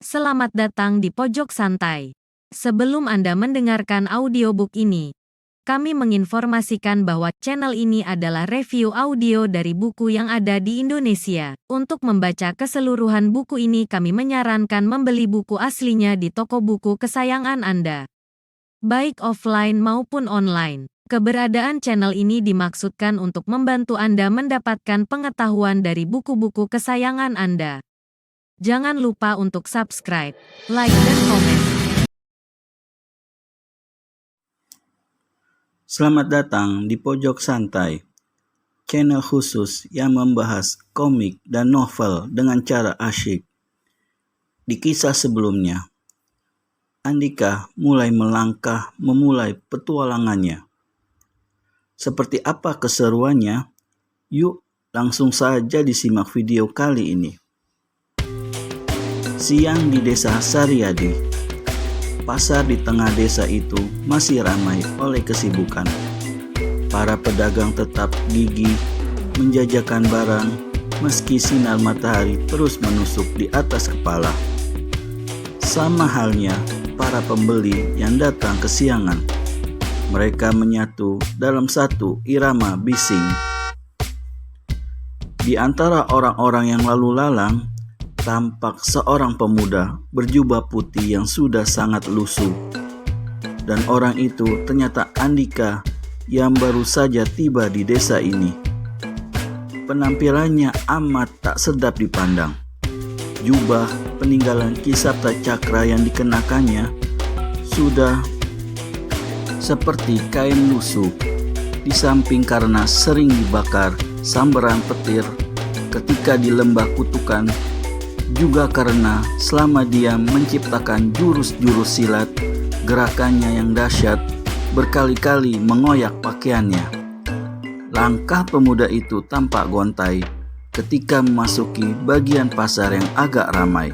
Selamat datang di Pojok Santai. Sebelum Anda mendengarkan audiobook ini, kami menginformasikan bahwa channel ini adalah review audio dari buku yang ada di Indonesia. Untuk membaca keseluruhan buku ini, kami menyarankan membeli buku aslinya di toko buku kesayangan Anda, baik offline maupun online. Keberadaan channel ini dimaksudkan untuk membantu Anda mendapatkan pengetahuan dari buku-buku kesayangan Anda. Jangan lupa untuk subscribe, like, dan komen. Selamat datang di Pojok Santai, channel khusus yang membahas komik dan novel dengan cara asyik. Di kisah sebelumnya, Andika mulai memulai petualangannya. Seperti apa keseruannya? Yuk langsung saja disimak video kali ini. Siang di desa Sariadi. Pasar di tengah desa itu masih ramai oleh kesibukan. Para pedagang tetap gigih menjajakan barang meski sinar matahari terus menusuk di atas kepala. Sama halnya para pembeli yang datang kesiangan. Mereka menyatu dalam satu irama bising. Di antara orang-orang yang lalu lalang, tampak seorang pemuda berjubah putih yang sudah sangat lusuh. Dan orang itu ternyata Andika yang baru saja tiba di desa ini. Penampilannya amat tak sedap dipandang. Jubah peninggalan Kisapta Cakra yang dikenakannya sudah seperti kain lusuh. Di samping karena sering dibakar sambaran petir ketika di lembah kutukan, juga karena selama dia menciptakan jurus-jurus silat, gerakannya yang dahsyat berkali-kali mengoyak pakaiannya. Langkah pemuda itu tampak gontai ketika memasuki bagian pasar yang agak ramai.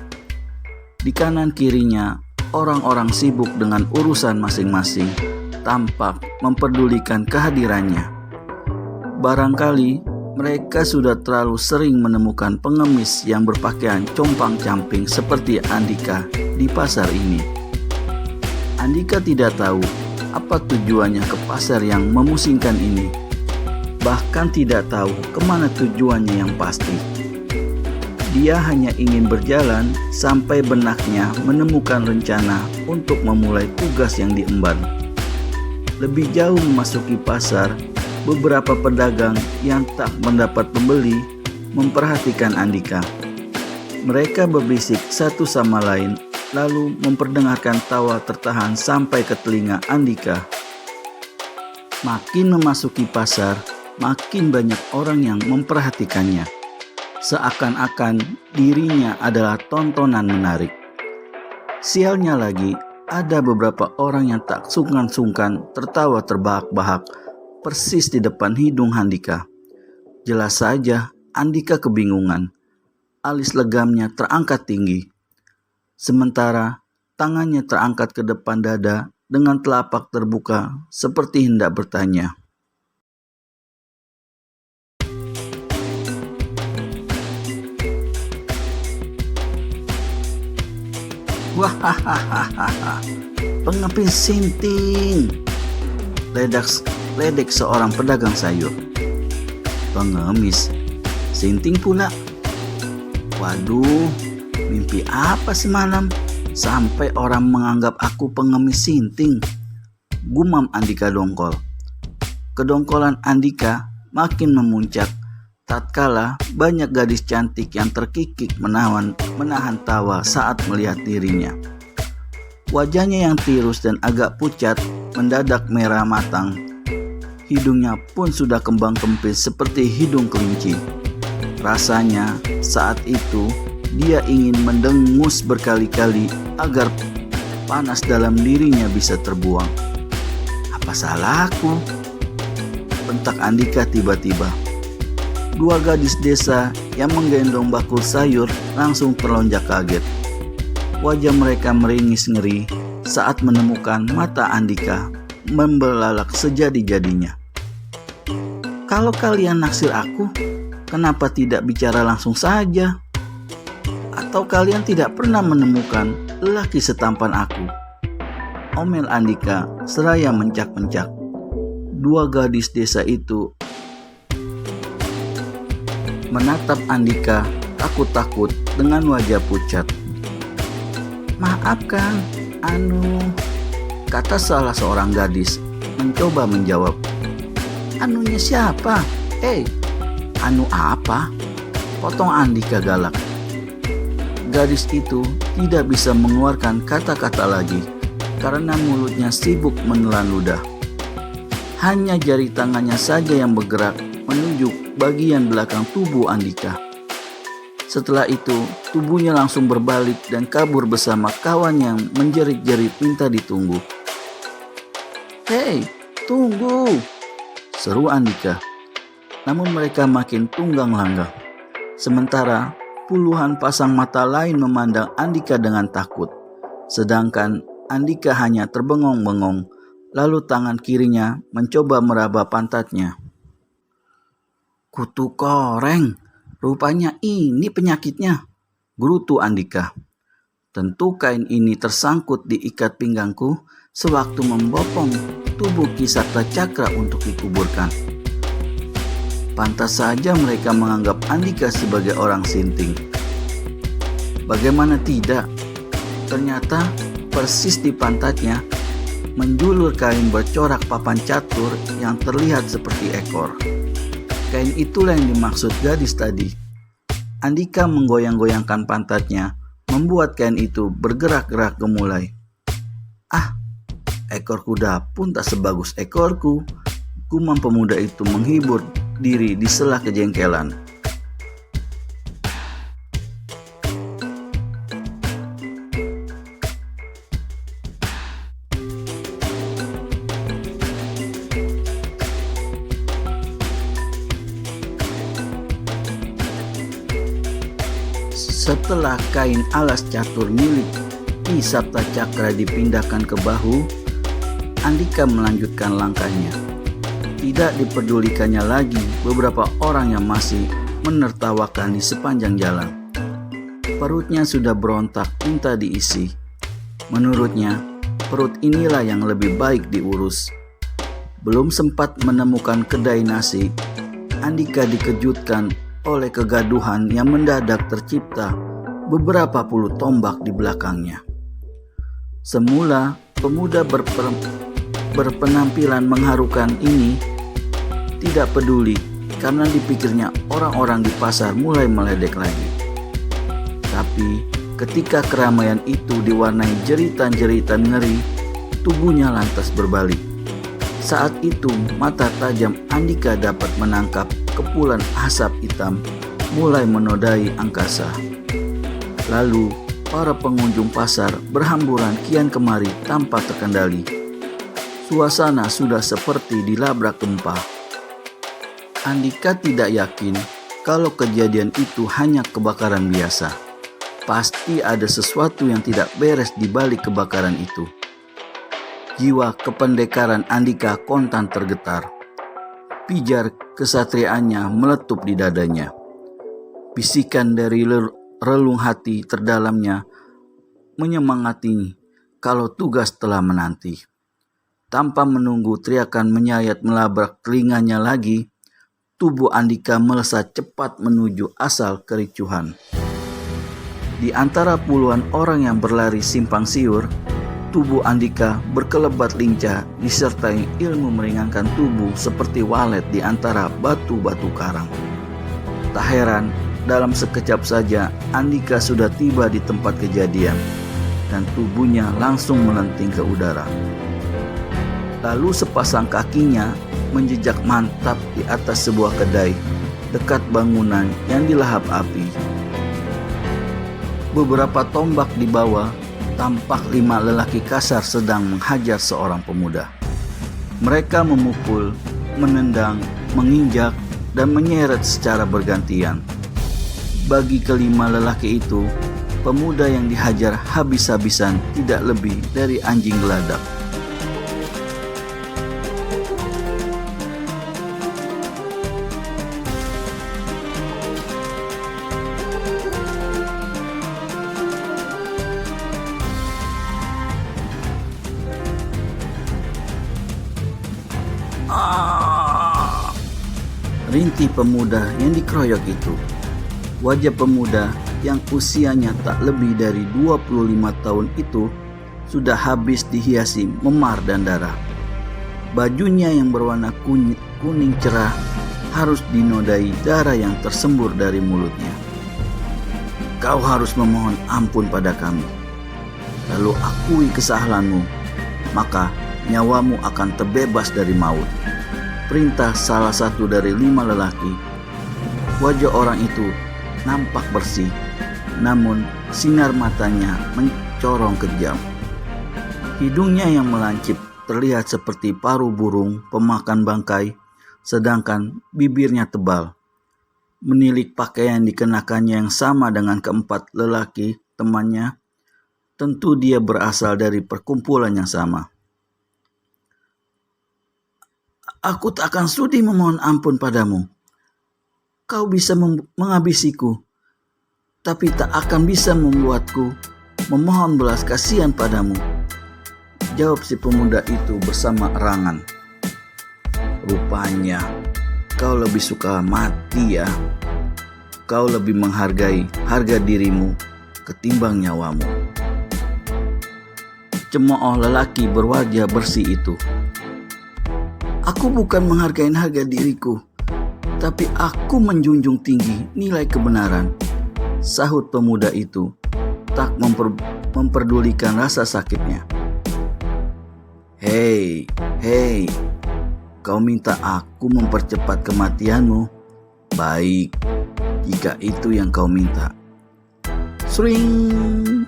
Di kanan kirinya, orang-orang sibuk dengan urusan masing-masing, tampak memperdulikan kehadirannya. Barangkali mereka sudah terlalu sering menemukan pengemis yang berpakaian compang-camping seperti Andika di pasar ini. Andika tidak tahu apa tujuannya ke pasar yang memusingkan ini. Bahkan tidak tahu kemana tujuannya yang pasti. Dia hanya ingin berjalan sampai benaknya menemukan rencana untuk memulai tugas yang diemban. Lebih jauh memasuki pasar, beberapa pedagang yang tak mendapat pembeli memperhatikan Andika. Mereka berbisik satu sama lain, lalu memperdengarkan tawa tertahan sampai ke telinga Andika. Makin memasuki pasar, makin banyak orang yang memperhatikannya. Seakan-akan dirinya adalah tontonan menarik. Sialnya lagi, ada beberapa orang yang tak sungkan-sungkan tertawa terbahak-bahak persis di depan hidung Andika. Jelas saja Andika kebingungan. Alis legamnya terangkat tinggi. Sementara tangannya terangkat ke depan dada dengan telapak terbuka seperti hendak bertanya. Wahahaha, pengemis sinting, ledek seorang pedagang sayur. Pengemis sinting pula. Waduh, mimpi apa semalam sampai orang menganggap aku pengemis sinting? Gumam Andika dongkol. Kedongkolan Andika makin memuncak tatkala banyak gadis cantik yang terkikik menahan tawa saat melihat dirinya. Wajahnya yang tirus dan agak pucat mendadak merah matang. Hidungnya pun sudah kembang kempis seperti hidung kelinci. Rasanya saat itu dia ingin mendengus berkali-kali agar panas dalam dirinya bisa terbuang. Apa salahku? Bentak Andika tiba-tiba. Dua gadis desa yang menggendong bakul sayur langsung terlonjak kaget. Wajah mereka meringis ngeri saat menemukan mata Andika membelalak sejadi-jadinya. Kalau kalian naksir aku, kenapa tidak bicara langsung saja? Atau kalian tidak pernah menemukan lelaki setampan aku? Omel Andika seraya mencak-mencak. Dua gadis desa itu menatap Andika takut-takut dengan wajah pucat. Maaf Kang, kata salah seorang gadis mencoba menjawab. Anunya siapa? Anu apa? Potong Andika galak. Gadis itu tidak bisa mengeluarkan kata-kata lagi karena mulutnya sibuk menelan ludah. Hanya jari tangannya saja yang bergerak menuju bagian belakang tubuh Andika. Setelah itu, tubuhnya langsung berbalik dan kabur bersama kawan yang menjerit-jerit minta ditunggu. Hei, tunggu! Seru Andika. Namun mereka makin tunggang langgang. Sementara puluhan pasang mata lain memandang Andika dengan takut. Sedangkan Andika hanya terbengong-bengong, lalu tangan kirinya mencoba meraba pantatnya. Kutu koreng, rupanya ini penyakitnya, gerutu Andika. Tentu kain ini tersangkut di ikat pinggangku sewaktu membopong tubuh Ki Sapta Cakra untuk dikuburkan. Pantas saja mereka menganggap Andika sebagai orang sinting. Bagaimana tidak? Ternyata persis di pantatnya menjulur kain bercorak papan catur yang terlihat seperti ekor. Kain itulah yang dimaksud gadis tadi. Andika menggoyang-goyangkan pantatnya, membuat kain itu bergerak-gerak gemulai. Ekor kuda pun tak sebagus ekorku, gumam pemuda itu menghibur diri di sela kejengkelan. Setelah kain alas catur milik Ki Sapta Cakra dipindahkan ke bahu, Andika melanjutkan langkahnya. Tidak dipedulikannya lagi beberapa orang yang masih menertawakan di sepanjang jalan. Perutnya sudah berontak minta diisi. Menurutnya, perut inilah yang lebih baik diurus. Belum sempat menemukan kedai nasi, Andika dikejutkan oleh kegaduhan yang mendadak tercipta beberapa puluh tombak di belakangnya. Semula pemuda berpenampilan mengharukan ini tidak peduli karena dipikirnya orang-orang di pasar mulai meledek lagi. Tapi ketika keramaian itu diwarnai jeritan-jeritan ngeri, tubuhnya lantas berbalik. Saat itu mata tajam Andika dapat menangkap kepulan asap hitam mulai menodai angkasa. Lalu para pengunjung pasar berhamburan kian kemari tanpa terkendali. Suasana sudah seperti dilabrak gempa. Andika tidak yakin kalau kejadian itu hanya kebakaran biasa. Pasti ada sesuatu yang tidak beres di balik kebakaran itu. Jiwa kependekaran Andika kontan tergetar. Pijar kesatriaannya meletup di dadanya. Bisikan dari relung hati terdalamnya menyemangati kalau tugas telah menanti. Tanpa menunggu teriakan menyayat melabrak telinganya lagi, tubuh Andika melesat cepat menuju asal kericuhan. Di antara puluhan orang yang berlari simpang siur, tubuh Andika berkelebat lincah disertai ilmu meringankan tubuh seperti walet di antara batu-batu karang. Tak heran, dalam sekejap saja Andika sudah tiba di tempat kejadian dan tubuhnya langsung melenting ke udara. Lalu sepasang kakinya menjejak mantap di atas sebuah kedai dekat bangunan yang dilahap api. Beberapa tombak di bawah tampak 5 lelaki kasar sedang menghajar seorang pemuda. Mereka memukul, menendang, menginjak, dan menyeret secara bergantian. Bagi kelima lelaki itu, pemuda yang dihajar habis-habisan tidak lebih dari anjing geladak. Rintih pemuda yang dikeroyok itu. Wajah pemuda yang usianya tak lebih dari 25 tahun itu sudah habis dihiasi memar dan darah. Bajunya yang berwarna kuning cerah harus dinodai darah yang tersembur dari mulutnya. Kau harus memohon ampun pada kami, lalu akui kesalahanmu, maka nyawamu akan terbebas dari maut. Perintah salah satu dari 5 lelaki. Wajah orang itu nampak bersih, namun sinar matanya mencorong kejam. Hidungnya yang melancip terlihat seperti paruh burung pemakan bangkai, sedangkan bibirnya tebal. Menilik pakaian dikenakannya yang sama dengan keempat lelaki temannya, tentu dia berasal dari perkumpulan yang sama. Aku tak akan sudi memohon ampun padamu. Kau bisa menghabisiku, tapi tak akan bisa membuatku memohon belas kasihan padamu, jawab si pemuda itu bersama erangan. Rupanya kau lebih suka mati ya. Kau lebih menghargai harga dirimu ketimbang nyawamu. Cemooh lelaki berwajah bersih itu. Aku bukan menghargai harga diriku, tapi aku menjunjung tinggi nilai kebenaran, sahut pemuda itu, tak memperdulikan rasa sakitnya. Hei, kau minta aku mempercepat kematianmu? Baik, jika itu yang kau minta. Sring!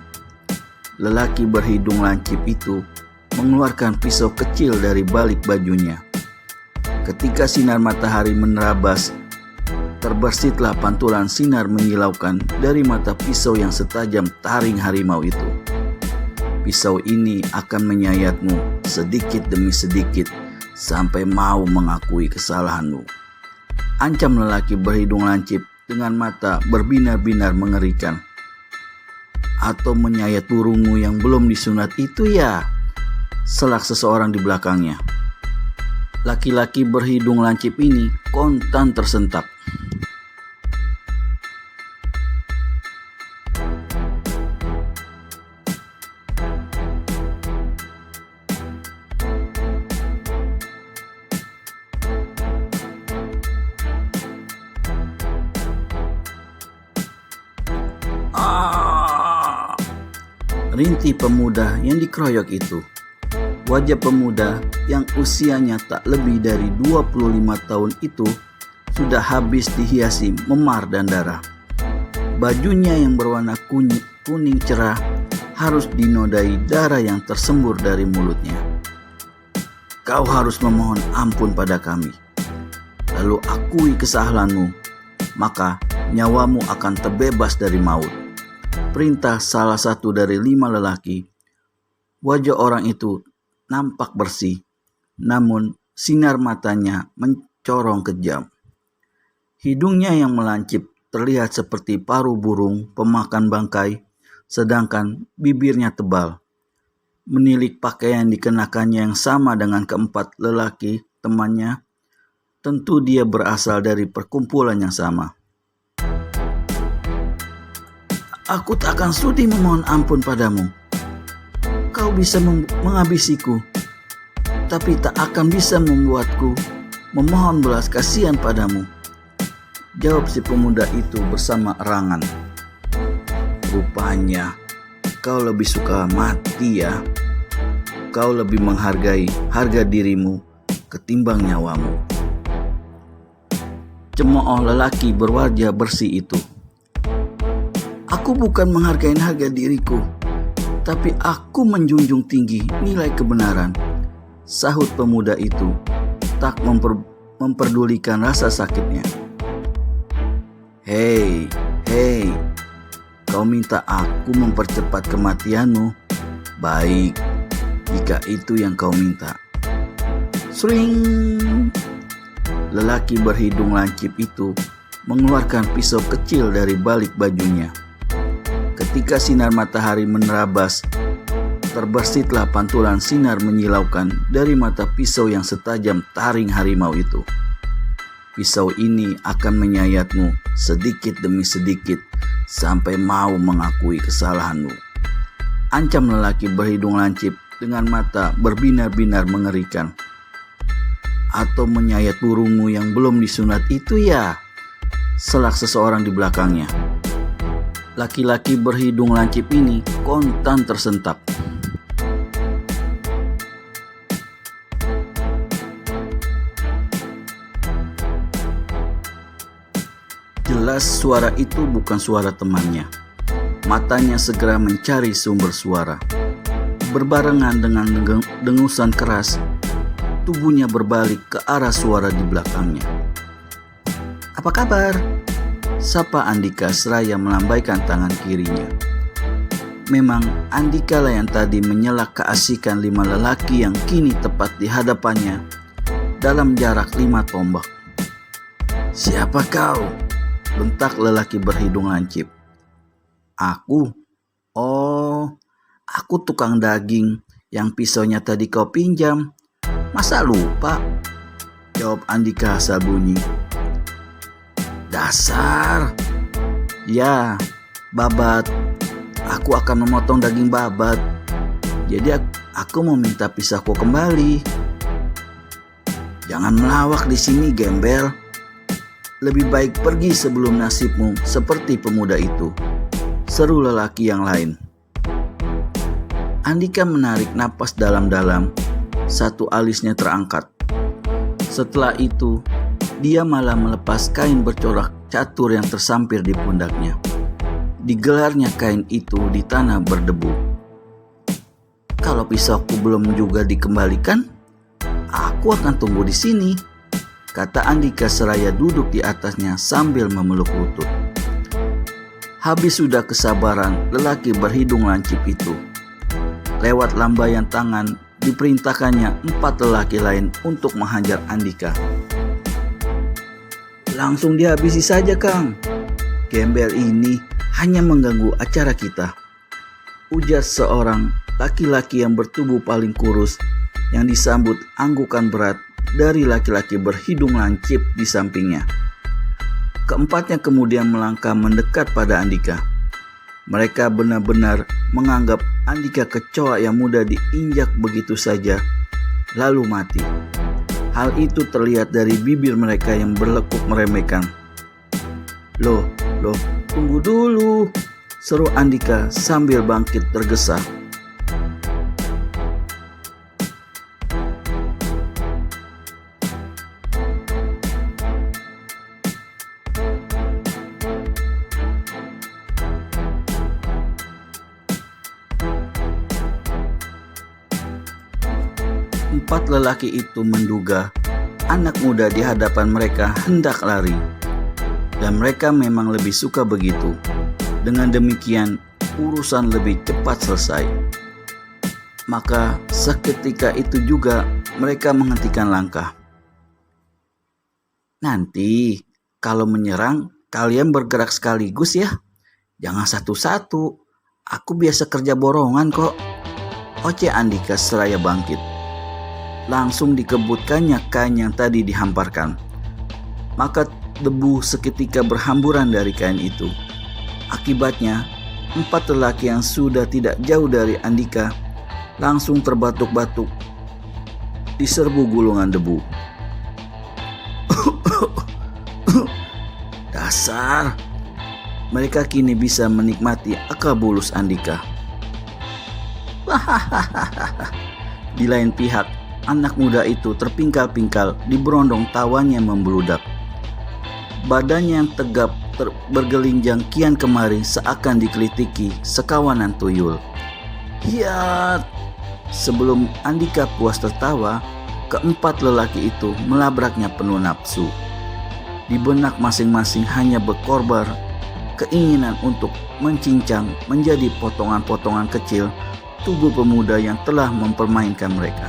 Lelaki berhidung lancip itu mengeluarkan pisau kecil dari balik bajunya. Ketika sinar matahari menerabas, terbersitlah pantulan sinar menyilaukan dari mata pisau yang setajam taring harimau itu. Pisau ini akan menyayatmu sedikit demi sedikit sampai mau mengakui kesalahanmu. Ancam lelaki berhidung lancip dengan mata berbinar-binar mengerikan. Atau menyayat burungmu yang belum disunat itu ya? Selak seseorang di belakangnya. Laki-laki berhidung lancip ini kontan tersentak. Rintih pemuda yang dikeroyok itu. Wajah pemuda yang usianya tak lebih dari 25 tahun itu sudah habis dihiasi memar dan darah. Bajunya yang berwarna kuning cerah harus dinodai darah yang tersembur dari mulutnya. Kau harus memohon ampun pada kami, lalu akui kesalahanmu, maka nyawamu akan terbebas dari maut. Perintah salah satu dari 5 lelaki. Wajah orang itu nampak bersih, namun sinar matanya mencorong kejam. Hidungnya yang melancip terlihat seperti paruh burung pemakan bangkai, sedangkan bibirnya tebal. Menilik pakaian dikenakannya yang sama dengan keempat lelaki temannya, tentu dia berasal dari perkumpulan yang sama. Aku tak akan sudi memohon ampun padamu. Kau bisa menghabisiku, tapi tak akan bisa membuatku memohon belas kasihan padamu, jawab si pemuda itu bersama erangan. Rupanya kau lebih suka mati ya. Kau lebih menghargai harga dirimu ketimbang nyawamu. Cemooh lelaki berwajah bersih itu. Aku bukan menghargai harga diriku, tapi aku menjunjung tinggi nilai kebenaran, sahut pemuda itu, tak memperdulikan rasa sakitnya. Hei, kau minta aku mempercepat kematianmu? Baik, jika itu yang kau minta. Sring! Lelaki berhidung lancip itu mengeluarkan pisau kecil dari balik bajunya. Ketika sinar matahari menerabas, Terbersitlah pantulan sinar menyilaukan dari mata pisau yang setajam taring harimau itu. Pisau ini akan menyayatmu sedikit demi sedikit sampai mau mengakui kesalahanmu. Ancam lelaki berhidung lancip dengan mata berbinar-binar mengerikan. Atau menyayat burungmu yang belum disunat itu ya? Selak seseorang di belakangnya. Laki-laki berhidung lancip ini kontan tersentak. Jelas suara itu bukan suara temannya. Matanya segera mencari sumber suara. Berbarengan dengan dengusan keras, tubuhnya berbalik ke arah suara di belakangnya. "Apa kabar?" sapa Andika seraya melambaikan tangan kirinya. Memang Andika lah yang tadi menyelak keasikan 5 lelaki yang kini tepat di hadapannya dalam jarak 5 tombak. "Siapa kau?" bentak lelaki berhidung lancip. "Aku? Oh, aku tukang daging yang pisaunya tadi kau pinjam. Masa lupa?" jawab Andika asal bunyi. "Dasar. Ya, babat. Aku akan memotong daging babat. Jadi aku mau minta pisauku kembali." "Jangan melawak di sini, gembel. Lebih baik pergi sebelum nasibmu seperti pemuda itu," seru lelaki yang lain. Andika menarik napas dalam-dalam, satu alisnya terangkat. Setelah itu, dia malah melepas kain bercorak catur yang tersampir di pundaknya. Digelarnya kain itu di tanah berdebu. "Kalau pisauku belum juga dikembalikan, aku akan tunggu di sini," kata Andika seraya duduk di atasnya sambil memeluk lutut. Habis sudah kesabaran lelaki berhidung lancip itu. Lewat lambaian tangan diperintahkannya 4 lelaki lain untuk menghajar Andika. "Langsung dihabisi saja, Kang. Gembel ini hanya mengganggu acara kita," ujar seorang laki-laki yang bertubuh paling kurus yang disambut anggukan berat dari laki-laki berhidung lancip di sampingnya. Keempatnya kemudian melangkah mendekat pada Andika. Mereka benar-benar menganggap Andika kecoa yang mudah diinjak begitu saja, lalu mati. Hal itu terlihat dari bibir mereka yang berlekuk meremehkan. Loh, tunggu dulu," seru Andika sambil bangkit tergesa. Empat lelaki itu menduga anak muda di hadapan mereka hendak lari, dan mereka memang lebih suka begitu. Dengan demikian, urusan lebih cepat selesai. Maka seketika itu juga mereka menghentikan langkah. "Nanti kalau menyerang, kalian bergerak sekaligus ya. Jangan satu-satu. Aku biasa kerja borongan kok," oceh Andika seraya bangkit. Langsung dikebutkannya kain yang tadi dihamparkan. Maka debu seketika berhamburan dari kain itu. Akibatnya, 4 lelaki yang sudah tidak jauh dari Andika langsung terbatuk-batuk diserbu gulungan debu. "Dasar." Mereka kini bisa menikmati akal bulus Andika. Di lain pihak, anak muda itu terpingkal-pingkal di berondong tawanya membludak. Badannya yang tegap bergelinjang kian kemari seakan dikelitiki sekawanan tuyul. "Hiat!" Sebelum Andika puas tertawa, keempat lelaki itu melabraknya penuh nafsu. Di benak masing-masing hanya berkorbar keinginan untuk mencincang menjadi potongan-potongan kecil tubuh pemuda yang telah mempermainkan mereka.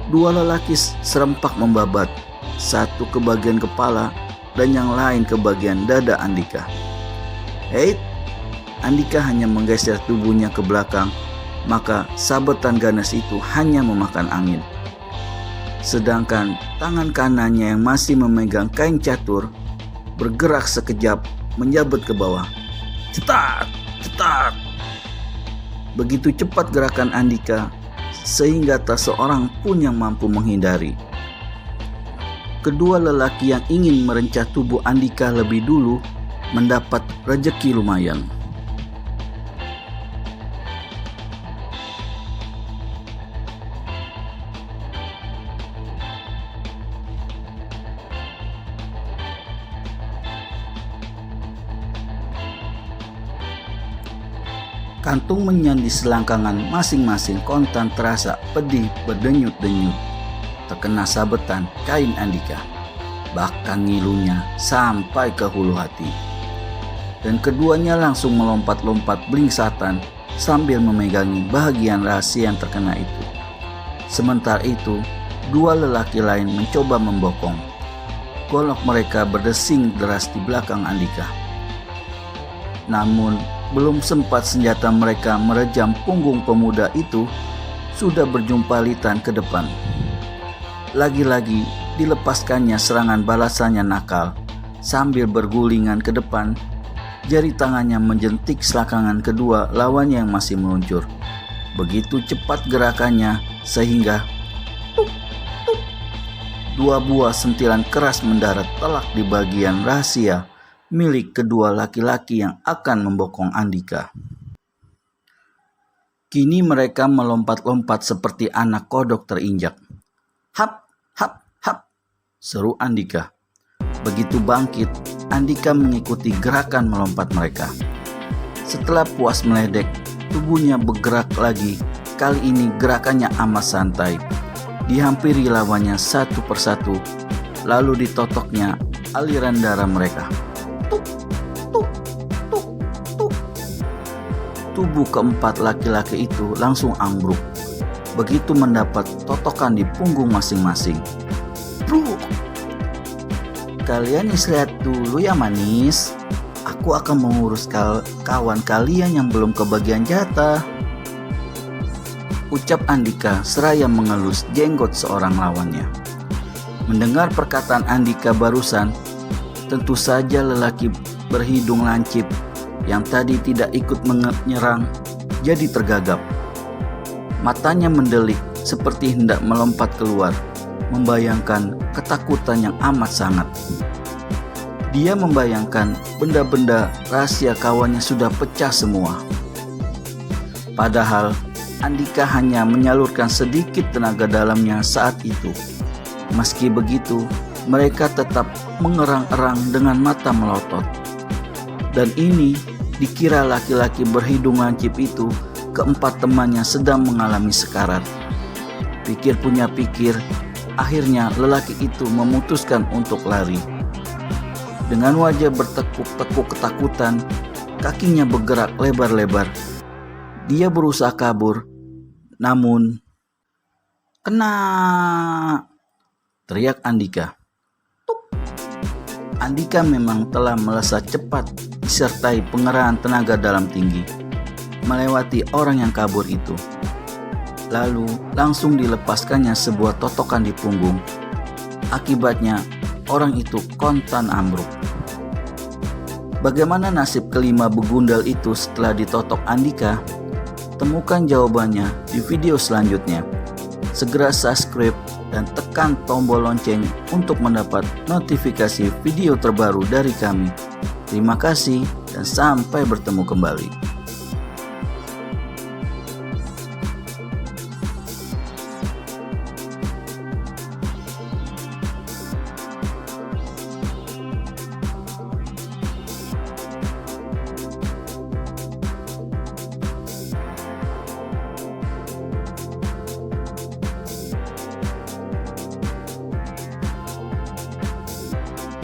2 lelaki serempak membabat, satu ke bagian kepala dan yang lain ke bagian dada Andika. Andika hanya menggeser tubuhnya ke belakang maka sabetan ganas itu hanya memakan angin. Sedangkan tangan kanannya yang masih memegang kain catur bergerak sekejap menjabat ke bawah. Cetat, cetat. Begitu cepat gerakan Andika sehingga tak seorang pun yang mampu menghindari. Kedua lelaki yang ingin merencah tubuh Andika lebih dulu mendapat rezeki lumayan. Kantung menyan di selangkangan masing-masing kontan terasa pedih berdenyut-denyut. Terkena sabetan kain Andika, bahkan ngilunya sampai ke hulu hati. Dan keduanya langsung melompat-lompat blingsatan sambil memegangi bahagian rahasia yang terkena itu. Sementara itu, dua lelaki lain mencoba membokong. Golok mereka berdesing deras di belakang Andika. Namun, belum sempat senjata mereka merejam punggung pemuda itu, sudah berjumpa litan ke depan. Lagi-lagi dilepaskannya serangan balasannya nakal. Sambil bergulingan ke depan, jari tangannya menjentik selangkangan kedua lawannya yang masih meluncur. Begitu cepat gerakannya sehingga dua buah sentilan keras mendarat telak di bagian rahasia milik kedua laki-laki yang akan membokong Andika. Kini mereka melompat-lompat seperti anak kodok terinjak. Hap, hap, hap, seru Andika. Begitu bangkit, Andika mengikuti gerakan melompat mereka. Setelah puas meledek, tubuhnya bergerak lagi. Kali ini gerakannya amat santai. Dihampiri lawannya satu persatu, lalu ditotoknya aliran darah mereka. Tubuh keempat laki-laki itu langsung ambruk. Begitu mendapat totokan di punggung masing-masing. Bruk! Kalian istirahat dulu ya manis. Aku akan mengurus kawan kalian yang belum kebagian jatah. Ucap Andika seraya mengelus jenggot seorang lawannya. Mendengar perkataan Andika barusan, tentu saja lelaki berhidung lancip yang tadi tidak ikut menyerang jadi tergagap. Matanya mendelik seperti hendak melompat keluar, membayangkan ketakutan yang amat sangat. Dia membayangkan benda-benda rahasia kawannya sudah pecah semua. Padahal Andika hanya menyalurkan sedikit tenaga dalamnya saat itu. Meski begitu, mereka tetap mengerang-erang dengan mata melotot. Dan ini dikira laki-laki berhidung lancip itu keempat temannya sedang mengalami sekarat. Pikir punya pikir, akhirnya lelaki itu memutuskan untuk lari. Dengan wajah bertekuk-tekuk ketakutan, kakinya bergerak lebar-lebar. Dia berusaha kabur, namun kena! Teriak Andika. Andika memang telah melesat cepat disertai pengerahan tenaga dalam tinggi, melewati orang yang kabur itu. Lalu langsung dilepaskannya sebuah totokan di punggung. Akibatnya orang itu kontan ambruk. Bagaimana nasib kelima begundal itu setelah ditotok Andika? Temukan jawabannya di video selanjutnya. Segera subscribe dan tekan tombol lonceng untuk mendapat notifikasi video terbaru dari kami. Terima kasih dan sampai bertemu kembali.